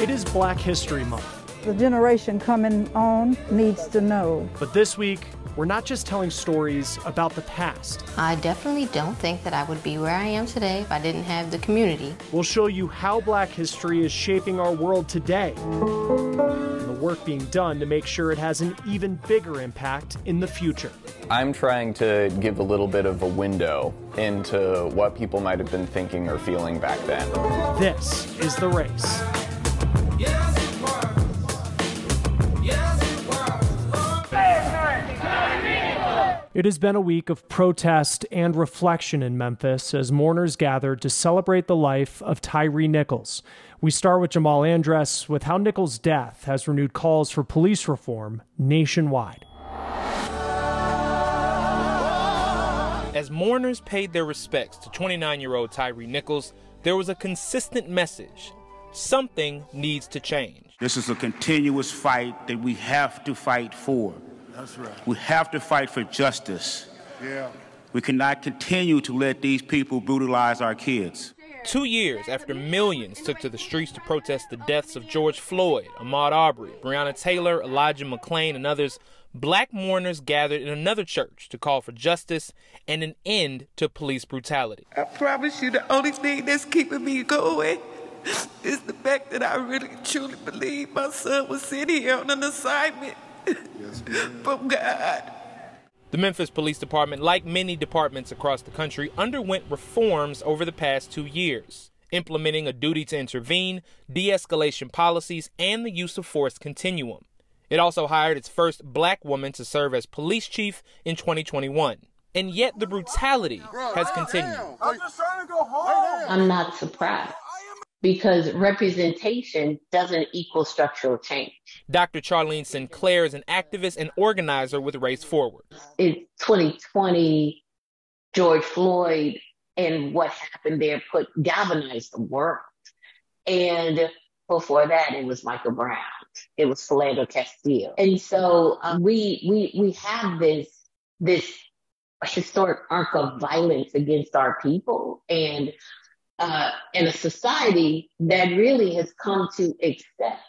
It is Black History Month. The generation coming on needs to know. But this week, we're not just telling stories about the past. I definitely don't think that I would be where I am today if I didn't have the community. We'll show you how Black history is shaping our world today, and the work being done to make sure it has an even bigger impact in the future. I'm trying to give a little bit of a window into what people might have been thinking or feeling back then. This is The Race. It has been a week of protest and reflection in Memphis as mourners gathered to celebrate the life of Tyre Nichols. We start with Jamal Andress with how Nichols' death has renewed calls for police reform nationwide. As mourners paid their respects to 29-year-old Tyre Nichols, there was a consistent message. Something needs to change. This is a continuous fight that we have to fight for. That's right. We have to fight for justice. Yeah. We cannot continue to let these people brutalize our kids. 2 years after millions took to the streets to protest the deaths of George Floyd, Ahmaud Arbery, Breonna Taylor, Elijah McClain, and others, Black mourners gathered in another church to call for justice and an end to police brutality. I promise you the only thing that's keeping me going is the fact that I really truly believe my son was sitting here on an assignment. Yes, from God. The Memphis Police Department, like many departments across the country, underwent reforms over the past 2 years, implementing a duty to intervene, de-escalation policies, and the use of force continuum. It also hired its first Black woman to serve as police chief in 2021. And yet the brutality has continued. I'm just trying to go home. I'm not surprised because representation doesn't equal structural change. Dr. Charlene Sinclair is an activist and organizer with Race Forward. In 2020, George Floyd and what happened there galvanized the world. And before that, it was Michael Brown. It was Philando Castile. And so we have this historic arc of violence against our people and in a society that really has come to accept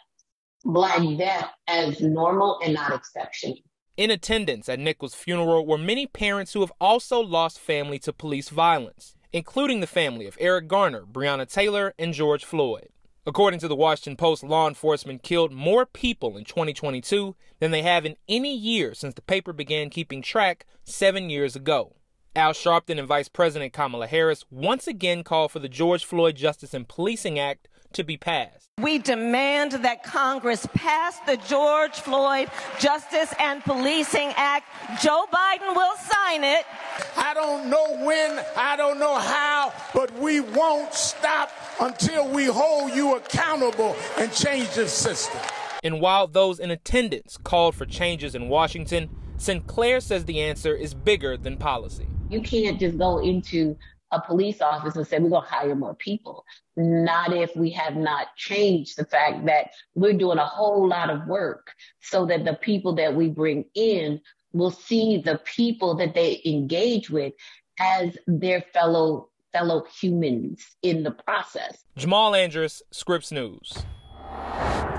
Black death as normal and not exceptional. In attendance at Nichols' funeral were many parents who have also lost family to police violence, including the family of Eric Garner, Breonna Taylor, and George Floyd. According to the Washington Post, law enforcement killed more people in 2022 than they have in any year since the paper began keeping track 7 years ago. Al Sharpton and Vice President Kamala Harris once again called for the George Floyd Justice and Policing Act to be passed. We demand that Congress pass the George Floyd Justice and Policing Act. Joe Biden will sign it. I don't know when, I don't know how, but we won't stop until we hold you accountable and change this system. And while those in attendance called for changes in Washington, Sinclair says the answer is bigger than policy. You can't just go into a police office and say, we're going to hire more people. Not if we have not changed the fact that we're doing a whole lot of work so that the people that we bring in will see the people that they engage with as their fellow humans in the process. Jamal Andress, Scripps News.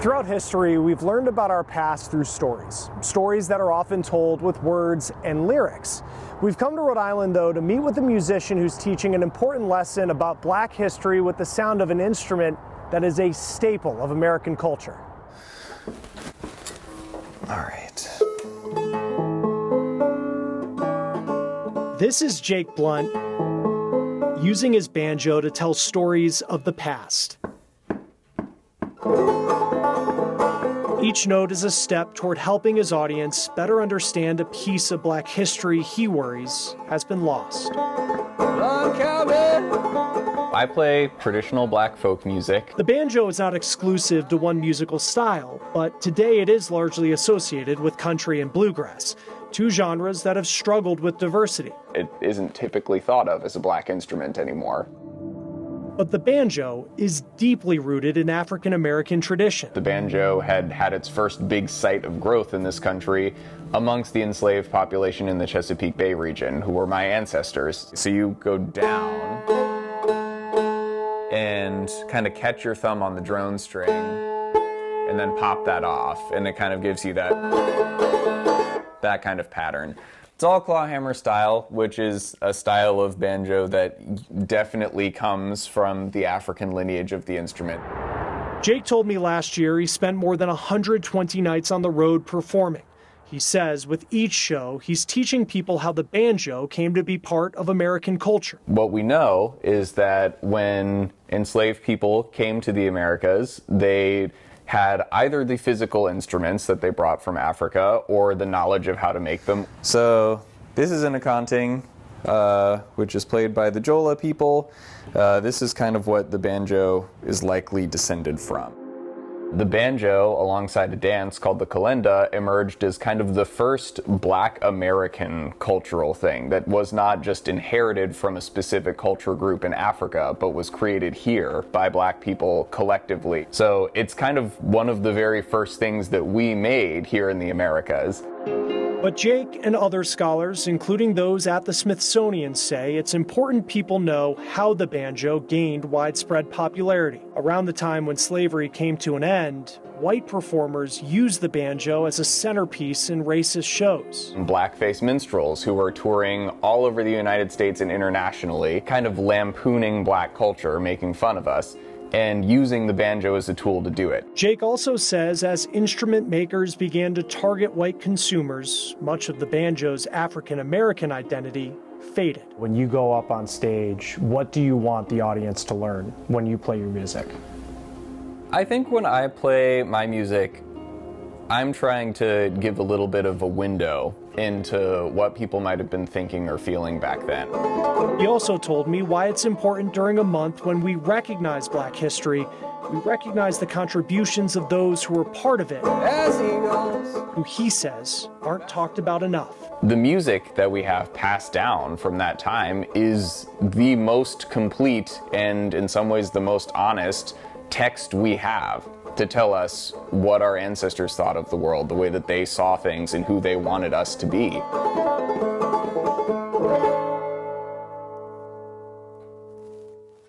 Throughout history, we've learned about our past through stories that are often told with words and lyrics. We've come to Rhode Island, though, to meet with a musician who's teaching an important lesson about Black history with the sound of an instrument that is a staple of American culture. All right. This is Jake Blunt using his banjo to tell stories of the past. Each note is a step toward helping his audience better understand a piece of Black history he worries has been lost. I play traditional Black folk music. The banjo is not exclusive to one musical style, but today it is largely associated with country and bluegrass, two genres that have struggled with diversity. It isn't typically thought of as a Black instrument anymore. But the banjo is deeply rooted in African American tradition. The banjo had its first big site of growth in this country amongst the enslaved population in the Chesapeake Bay region, who were my ancestors. So you go down and kind of catch your thumb on the drone string and then pop that off, and it kind of gives you that kind of pattern. It's all clawhammer style, which is a style of banjo that definitely comes from the African lineage of the instrument. Jake told me last year he spent more than 120 nights on the road performing. He says with each show, he's teaching people how the banjo came to be part of American culture. What we know is that when enslaved people came to the Americas, they had either the physical instruments that they brought from Africa or the knowledge of how to make them. So this is an accounting, which is played by the Jola people. This is kind of what the banjo is likely descended from. The banjo, alongside a dance called the kalenda, emerged as kind of the first Black American cultural thing that was not just inherited from a specific culture group in Africa, but was created here by Black people collectively. So it's kind of one of the very first things that we made here in the Americas. But Jake and other scholars, including those at the Smithsonian, say it's important people know how the banjo gained widespread popularity. Around the time when slavery came to an end, white performers used the banjo as a centerpiece in racist shows. Blackface minstrels who were touring all over the United States and internationally, kind of lampooning Black culture, making fun of us, and using the banjo as a tool to do it. Jake also says as instrument makers began to target white consumers, much of the banjo's African-American identity faded. When you go up on stage, what do you want the audience to learn when you play your music? I think when I play my music, I'm trying to give a little bit of a window into what people might have been thinking or feeling back then. He also told me why it's important during a month when we recognize Black history, we recognize the contributions of those who were part of it, who he says aren't talked about enough. The music that we have passed down from that time is the most complete and in some ways the most honest text we have to tell us what our ancestors thought of the world, the way that they saw things, and who they wanted us to be.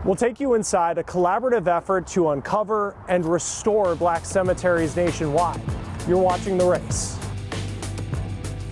We'll take you inside a collaborative effort to uncover and restore Black cemeteries nationwide. You're watching The Race.